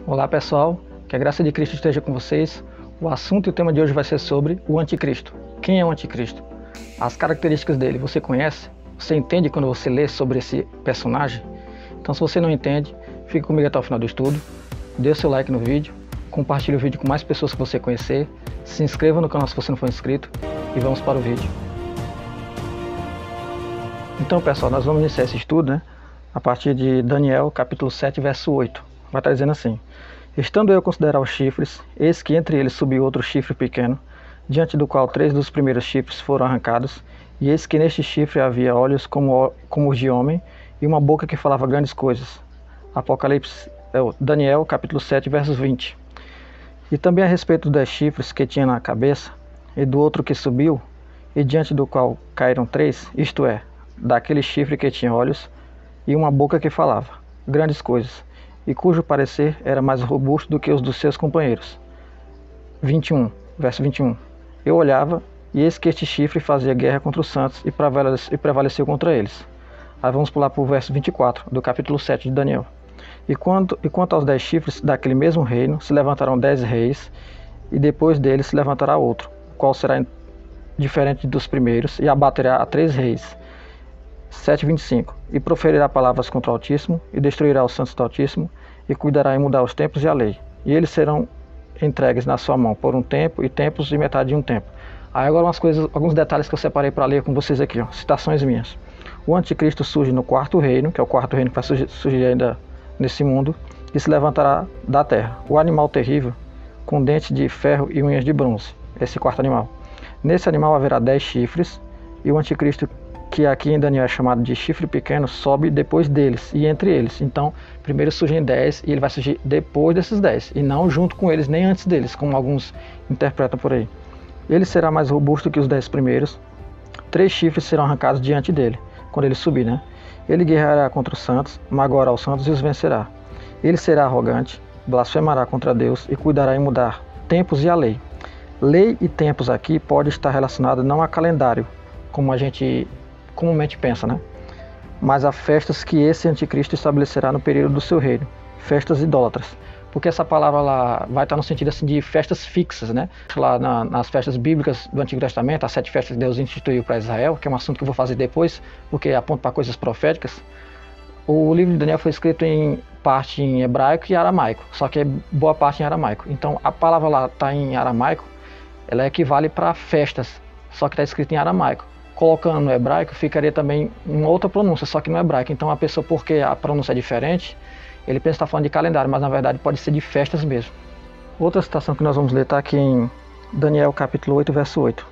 Olá pessoal, que a graça de Cristo esteja com vocês. O assunto e o tema de hoje vai ser sobre o anticristo. Quem é o anticristo? As características dele você conhece? Você entende quando você lê sobre esse personagem? Então se você não entende, fique comigo até o final do estudo, dê seu like no vídeo, compartilhe o vídeo com mais pessoas que você conhecer, se inscreva no canal se você não for inscrito e vamos para o vídeo. Então pessoal, nós vamos iniciar esse estudo, a partir de Daniel capítulo 7, verso 8. Vai estar dizendo assim: estando eu a considerar os chifres, eis que entre eles subiu outro chifre pequeno, diante do qual 3 dos primeiros chifres foram arrancados, e eis que neste chifre havia olhos como os de homem, e uma boca que falava grandes coisas. Daniel capítulo 7, versos 20. E também a respeito dos 10 chifres que tinha na cabeça, e do outro que subiu, e diante do qual caíram 3, isto é, daquele chifre que tinha olhos, e uma boca que falava grandes coisas, e cujo parecer era mais robusto do que os dos seus companheiros. 21, verso 21. Eu olhava, e eis que este chifre fazia guerra contra os santos e prevaleceu contra eles. Aí vamos pular para o verso 24, do capítulo 7 de Daniel. E quanto aos 10 chifres daquele mesmo reino, se levantarão 10 reis, e depois deles se levantará outro, o qual será diferente dos primeiros, e abaterá a 3 reis. 7:25. E proferirá palavras contra o Altíssimo, e destruirá os santos do Altíssimo, e cuidará em mudar os tempos e a lei. E eles serão entregues na sua mão por um tempo, e tempos e metade de um tempo. Aí agora alguns detalhes que eu separei para ler com vocês aqui, citações minhas. O anticristo surge no quarto reino, que é o quarto reino que vai surgir ainda nesse mundo, e se levantará da terra. O animal terrível, com dentes de ferro e unhas de bronze, esse quarto animal. Nesse animal haverá 10 chifres, e o anticristo, que aqui em Daniel é chamado de chifre pequeno, sobe depois deles e entre eles. Então, primeiro surgem 10 e ele vai surgir depois desses 10, e não junto com eles, nem antes deles, como alguns interpretam por aí. Ele será mais robusto que os 10 primeiros. 3 chifres serão arrancados diante dele, quando ele subir, Ele guerreará contra os santos, magoará os santos e os vencerá. Ele será arrogante, blasfemará contra Deus e cuidará em mudar tempos e a lei. Lei e tempos aqui pode estar relacionado não a calendário, como a gente comumente pensa, mas a festas que esse anticristo estabelecerá no período do seu reino, festas idólatras, porque essa palavra lá vai estar no sentido assim de festas fixas, Lá nas festas bíblicas do Antigo Testamento, as 7 festas que Deus instituiu para Israel, que é um assunto que eu vou fazer depois, porque aponta para coisas proféticas. O livro de Daniel foi escrito em parte em hebraico e aramaico, só que é boa parte em aramaico. Então a palavra lá está em aramaico, ela equivale para festas, só que está escrito em aramaico. Colocando no hebraico, ficaria também uma outra pronúncia, só que no hebraico. Então a pessoa, porque a pronúncia é diferente, ele pensa que está falando de calendário, mas na verdade pode ser de festas mesmo. Outra citação que nós vamos ler está aqui em Daniel capítulo 8, verso 8.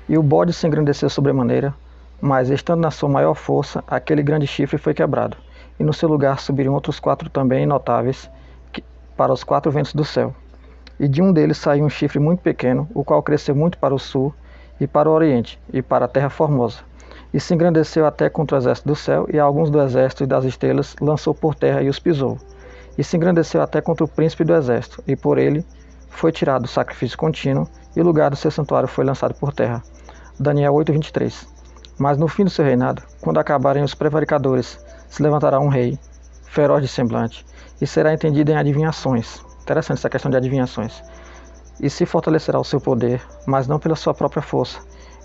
E o bode se engrandeceu sobremaneira, mas estando na sua maior força, aquele grande chifre foi quebrado, e no seu lugar subiram outros 4 também notáveis para os 4 ventos do céu. E de um deles saiu um chifre muito pequeno, o qual cresceu muito para o sul, e para o oriente, e para a terra formosa. E se engrandeceu até contra o exército do céu, e alguns do exército e das estrelas lançou por terra e os pisou. E se engrandeceu até contra o príncipe do exército, e por ele foi tirado o sacrifício contínuo, e o lugar do seu santuário foi lançado por terra. Daniel 8:23. Mas no fim do seu reinado, quando acabarem os prevaricadores, se levantará um rei, feroz de semblante, e será entendido em adivinhações. Interessante essa questão de adivinhações. E se fortalecerá o seu poder, mas não pela sua própria força,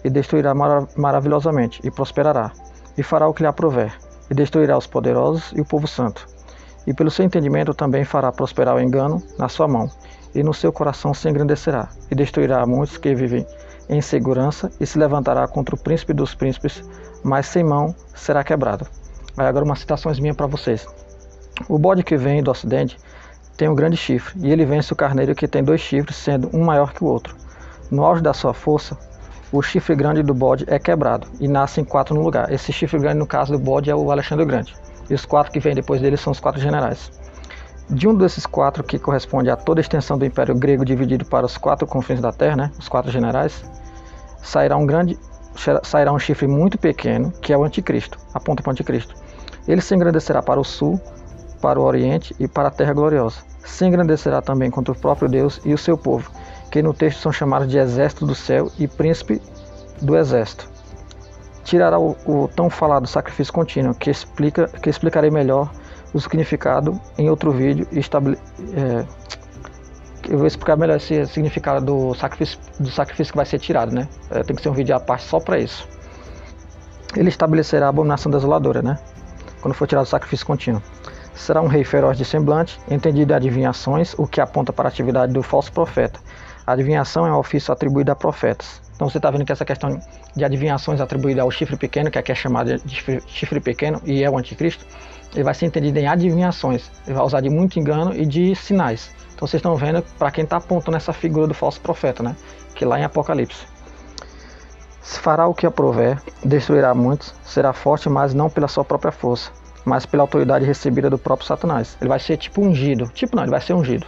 e destruirá maravilhosamente, e prosperará, e fará o que lhe aprouver, e destruirá os poderosos e o povo santo. E pelo seu entendimento também fará prosperar o engano na sua mão, e no seu coração se engrandecerá, e destruirá muitos que vivem em segurança, e se levantará contra o príncipe dos príncipes, mas sem mão será quebrado. Aí agora umas citações minhas para vocês. O bode que vem do ocidente tem um grande chifre, e ele vence o carneiro que tem 2 chifres, sendo um maior que o outro. No auge da sua força, o chifre grande do bode é quebrado, e nascem 4 no lugar. Esse chifre grande, no caso do bode, é o Alexandre o Grande. E os 4 que vêm depois dele são os 4 generais. De um desses 4, que corresponde a toda a extensão do Império Grego dividido para os 4 confins da terra, os 4 generais, sairá um chifre muito pequeno, que é o anticristo, aponta para o anticristo. Ele se engrandecerá para o sul, para o oriente e para a terra gloriosa. Se engrandecerá também contra o próprio Deus e o seu povo, que no texto são chamados de exército do céu e príncipe do exército. Tirará o tão falado sacrifício contínuo, que explicarei melhor o significado em outro vídeo e eu vou explicar melhor esse significado do sacrifício que vai ser tirado, né? Tem que ser um vídeo à parte só para isso. Ele estabelecerá a abominação desoladora, né? Quando for tirado o sacrifício contínuo. Será um rei feroz de semblante, entendido em adivinhações, o que aponta para a atividade do falso profeta. A adivinhação é um ofício atribuído a profetas. Então você está vendo que essa questão de adivinhações atribuída ao chifre pequeno, que aqui é chamado de chifre pequeno e é o anticristo, ele vai ser entendido em adivinhações. Ele vai usar de muito engano e de sinais. Então vocês estão vendo para quem está apontando essa figura do falso profeta, né? Que lá em Apocalipse. Se fará o que aprover, destruirá muitos, será forte, mas não pela sua própria força, mas pela autoridade recebida do próprio Satanás. Ele vai ser tipo ungido. Tipo não, ele vai ser ungido.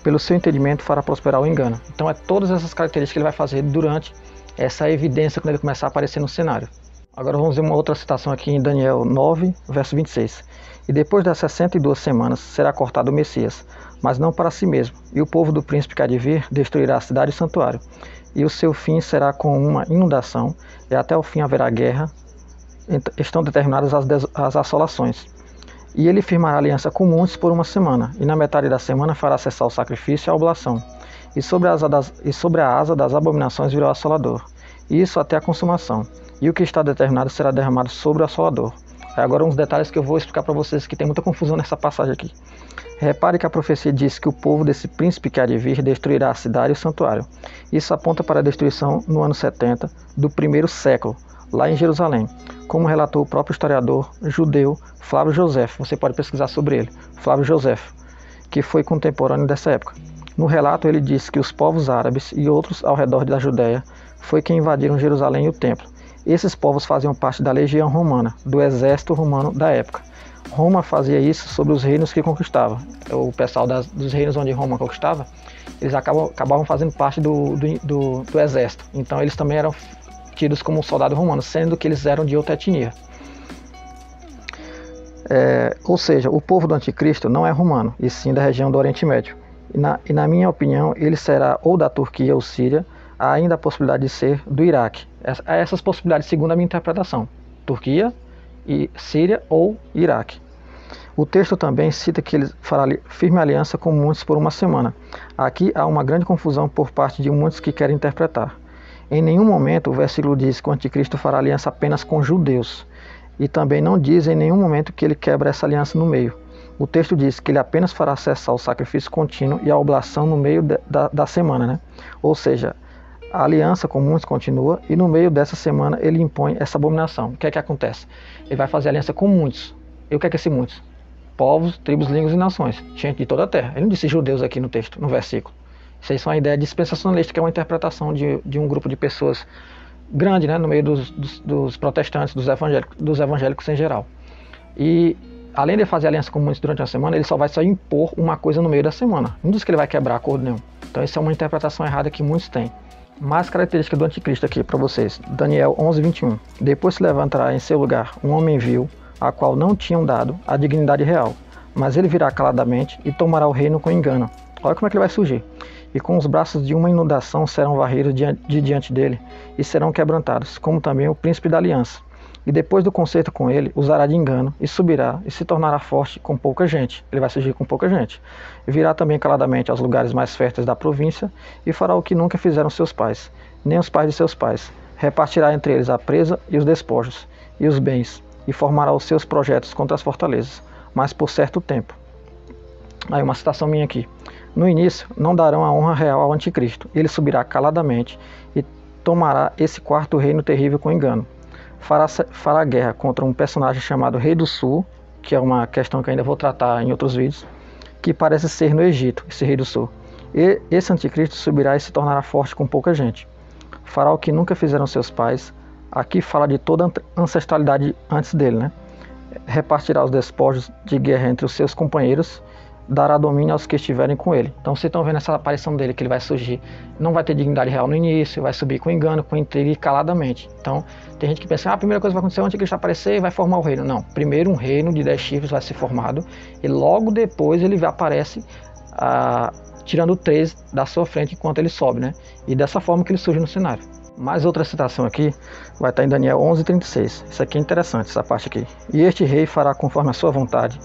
Pelo seu entendimento fará prosperar o engano. Então é todas essas características que ele vai fazer durante essa evidência quando ele começar a aparecer no cenário. Agora vamos ver uma outra citação aqui em Daniel 9, verso 26. E depois das 62 semanas será cortado o Messias, mas não para si mesmo. E o povo do príncipe que há de vir destruirá a cidade e o santuário. E o seu fim será com uma inundação, e até o fim haverá guerra. Estão determinadas as assolações. E ele firmará aliança com muitos por uma semana, e na metade da semana fará cessar o sacrifício e a oblação. E sobre a asa das abominações virá o assolador. E isso até a consumação. E o que está determinado será derramado sobre o assolador. Agora uns detalhes que eu vou explicar para vocês, que tem muita confusão nessa passagem aqui. Repare que a profecia diz que o povo desse príncipe que há de vir destruirá a cidade e o santuário. Isso aponta para a destruição no ano 70 do primeiro século, lá em Jerusalém, como relatou o próprio historiador judeu Flávio Joséfo. Você pode pesquisar sobre ele, Flávio Joséfo, que foi contemporâneo dessa época. No relato ele diz que os povos árabes e outros ao redor da Judéia foi quem invadiram Jerusalém e o templo. Esses povos faziam parte da legião romana, do exército romano da época. Roma fazia isso sobre os reinos que conquistava. O pessoal dos reinos onde Roma conquistava, eles acabavam fazendo parte do exército. Então eles também eram tidos como soldados romanos, sendo que eles eram de outra etnia. Ou seja, o povo do anticristo não é romano, e sim da região do Oriente Médio. E na minha opinião, ele será ou da Turquia ou Síria, há ainda a possibilidade de ser do Iraque. Essas possibilidades, segundo a minha interpretação: Turquia, Síria ou Iraque. O texto também cita que ele fará firme aliança com muitos por uma semana. Aqui há uma grande confusão por parte de muitos que querem interpretar. Em nenhum momento o versículo diz que o anticristo fará aliança apenas com judeus. E também não diz em nenhum momento que ele quebra essa aliança no meio. O texto diz que ele apenas fará cessar o sacrifício contínuo e a oblação no meio da semana, né? Ou seja, a aliança com muitos continua e no meio dessa semana ele impõe essa abominação. O que é que acontece? Ele vai fazer aliança com muitos. E o que é esses muitos? Povos, tribos, línguas e nações. Gente de toda a terra. Ele não disse judeus aqui no texto, no versículo. Isso aí são uma ideia dispensacionalista, que é uma interpretação de um grupo de pessoas grande, né, no meio dos protestantes, dos evangélicos em geral. E além de fazer aliança com muitos durante a semana, ele só vai impor uma coisa no meio da semana. Não diz que ele vai quebrar acordo nenhum. Então isso é uma interpretação errada que muitos têm. Mais característica do anticristo aqui para vocês. Daniel 11, 21. Depois se levantará em seu lugar um homem vil, a qual não tinham dado a dignidade real, mas ele virá caladamente e tomará o reino com engano. Olha como é que ele vai surgir. E com os braços de uma inundação serão varridos de diante dele e serão quebrantados, como também o príncipe da aliança. E depois do concerto com ele, usará de engano e subirá e se tornará forte com pouca gente. Ele vai surgir com pouca gente. E virá também caladamente aos lugares mais férteis da província e fará o que nunca fizeram seus pais, nem os pais de seus pais. Repartirá entre eles a presa e os despojos e os bens e formará os seus projetos contra as fortalezas, mas por certo tempo. Aí uma citação minha aqui. No início, não darão a honra real ao anticristo. Ele subirá caladamente e tomará esse quarto reino terrível com engano. Fará guerra contra um personagem chamado Rei do Sul, que é uma questão que ainda vou tratar em outros vídeos, que parece ser no Egito, esse Rei do Sul. E esse anticristo subirá e se tornará forte com pouca gente. Fará o que nunca fizeram seus pais. Aqui fala de toda a ancestralidade antes dele, né? Repartirá os despojos de guerra entre os seus companheiros, dará domínio aos que estiverem com ele. Então vocês estão vendo essa aparição dele, que ele vai surgir, não vai ter dignidade real no início, vai subir com engano, com intriga e caladamente. Então tem gente que pensa, a primeira coisa que vai acontecer é o anticristo aparecer e vai formar o reino. Não, primeiro um reino de 10 chifres vai ser formado e logo depois ele aparece tirando 3 da sua frente enquanto ele sobe, né? E dessa forma que ele surge no cenário. Mais outra citação aqui vai estar em Daniel 11:36. Isso aqui é interessante, essa parte aqui. E este rei fará conforme a sua vontade,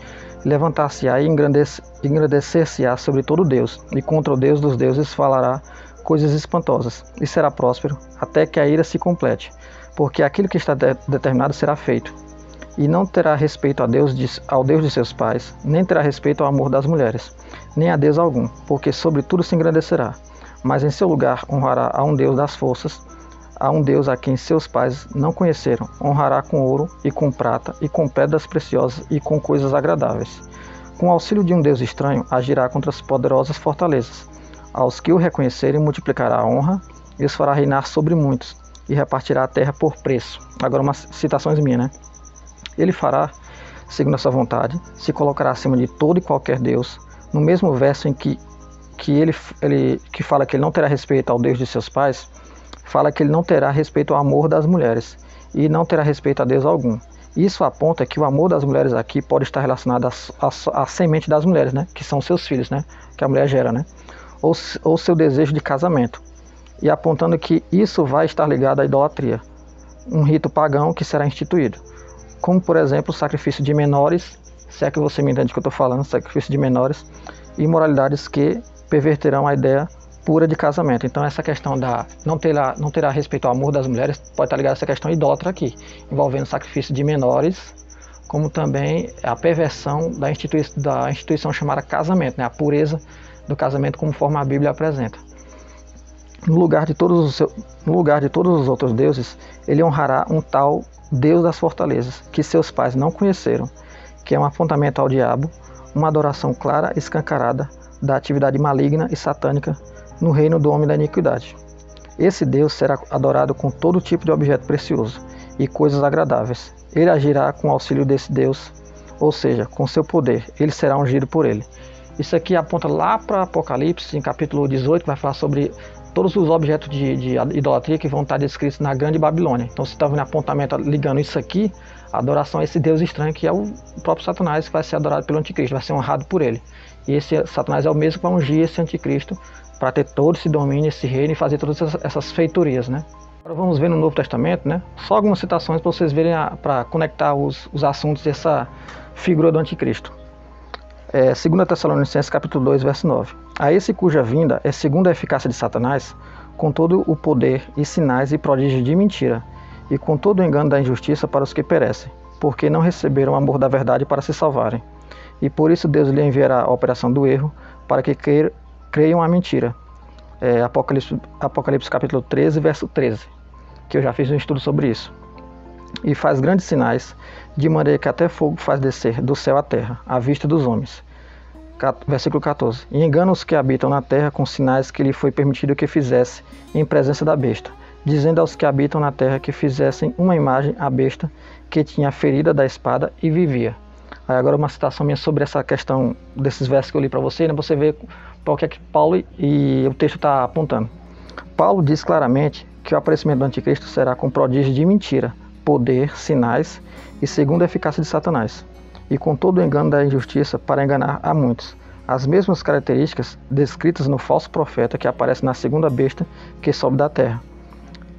levantar-se-á e engrandecer-se-á sobre todo Deus, e contra o Deus dos deuses falará coisas espantosas, e será próspero, até que a ira se complete, porque aquilo que está determinado será feito. E não terá respeito ao Deus de seus pais, nem terá respeito ao amor das mulheres, nem a Deus algum, porque sobre tudo se engrandecerá. Mas em seu lugar honrará a um Deus das forças, a um Deus a quem seus pais não conheceram. Honrará com ouro e com prata e com pedras preciosas e com coisas agradáveis. Com o auxílio de um Deus estranho, agirá contra as poderosas fortalezas. Aos que o reconhecerem, multiplicará a honra e os fará reinar sobre muitos, e repartirá a terra por preço. Agora umas citações minhas, né? Ele fará, segundo a sua vontade, se colocará acima de todo e qualquer Deus. No mesmo verso em que ele fala que ele não terá respeito ao Deus de seus pais, fala que ele não terá respeito ao amor das mulheres e não terá respeito a Deus algum. Isso aponta que o amor das mulheres aqui pode estar relacionado à semente das mulheres, né? Que são seus filhos, né? Que a mulher gera, né? Ou seu desejo de casamento. E apontando que isso vai estar ligado à idolatria, um rito pagão que será instituído. Como, por exemplo, o sacrifício de menores, se é que você me entende o que eu estou falando, sacrifício de menores, e imoralidades que perverterão a ideia pura de casamento. Então essa questão da não terá respeito ao amor das mulheres pode estar ligada a essa questão idólatra aqui, envolvendo sacrifício de menores, como também a perversão da instituição chamada casamento, né? A pureza do casamento conforme a Bíblia apresenta. No lugar de todos os outros deuses, ele honrará um tal Deus das fortalezas, que seus pais não conheceram, que é um apontamento ao diabo, uma adoração clara e escancarada da atividade maligna e satânica no reino do homem da iniquidade. Esse Deus será adorado com todo tipo de objeto precioso e coisas agradáveis. Ele agirá com o auxílio desse Deus, ou seja, com seu poder, ele será ungido por ele. Isso aqui aponta lá para Apocalipse, em capítulo 18, que vai falar sobre todos os objetos de idolatria que vão estar descritos na Grande Babilônia. Então você está vendo apontamento ligando isso aqui, a adoração a esse Deus estranho, que é o próprio Satanás, que vai ser adorado pelo anticristo, vai ser honrado por ele. E esse Satanás é o mesmo que vai ungir esse anticristo para ter todo esse domínio, esse reino e fazer todas essas feitorias, né? Agora vamos ver no Novo Testamento, né? Só algumas citações para vocês verem, para conectar os assuntos dessa figura do anticristo. 2 Tessalonicenses capítulo 2, verso 9. A esse cuja vinda é segundo a eficácia de Satanás, com todo o poder e sinais e prodígios de mentira, e com todo o engano da injustiça para os que perecem, porque não receberam o amor da verdade para se salvarem. E por isso Deus lhe enviará a operação do erro, para que creiam a mentira. Apocalipse capítulo 13, verso 13, que eu já fiz um estudo sobre isso. E faz grandes sinais, de maneira que até fogo faz descer do céu à terra, à vista dos homens. Versículo 14. E engana os que habitam na terra com sinais que lhe foi permitido que fizesse em presença da besta, dizendo aos que habitam na terra que fizessem uma imagem à besta, que tinha a ferida da espada e vivia. Aí agora uma citação minha sobre essa questão desses versos que eu li para você, né? Você vê para o que é que Paulo e o texto está apontando. Paulo diz claramente que o aparecimento do anticristo será com prodígios de mentira, poder, sinais e segundo a eficácia de Satanás, e com todo o engano da injustiça para enganar a muitos. As mesmas características descritas no falso profeta que aparece na segunda besta que sobe da terra.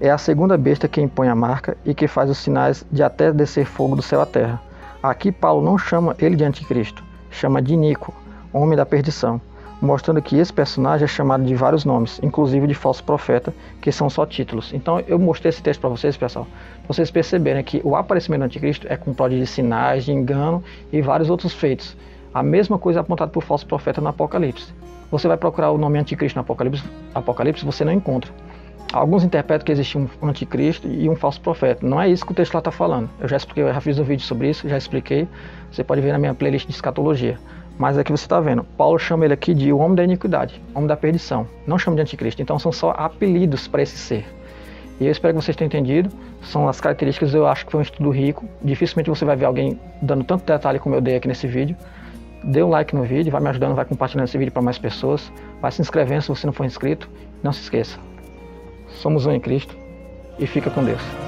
É a segunda besta que impõe a marca e que faz os sinais de até descer fogo do céu à terra. Aqui Paulo não chama ele de anticristo, chama de Nico, homem da perdição, mostrando que esse personagem é chamado de vários nomes, inclusive de falso profeta, que são só títulos. Então eu mostrei esse texto para vocês, pessoal, para vocês perceberem que o aparecimento do anticristo é com prodígios de sinais, de engano e vários outros feitos. A mesma coisa é apontada por falso profeta no Apocalipse. Você vai procurar o nome anticristo no Apocalipse, você não encontra. Alguns interpretam que existe um anticristo e um falso profeta. Não é isso que o texto lá está falando. Eu já expliquei, eu já fiz um vídeo sobre isso, já expliquei. Você pode ver na minha playlist de escatologia. Mas aqui você está vendo, Paulo chama ele aqui de o homem da iniquidade, homem da perdição. Não chama de anticristo. Então são só apelidos para esse ser. E eu espero que vocês tenham entendido. São as características, eu acho que foi um estudo rico. Dificilmente você vai ver alguém dando tanto detalhe como eu dei aqui nesse vídeo. Dê um like no vídeo, vai me ajudando, vai compartilhando esse vídeo para mais pessoas. Vai se inscrevendo se você não for inscrito. Não se esqueça. Somos um em Cristo e fica com Deus.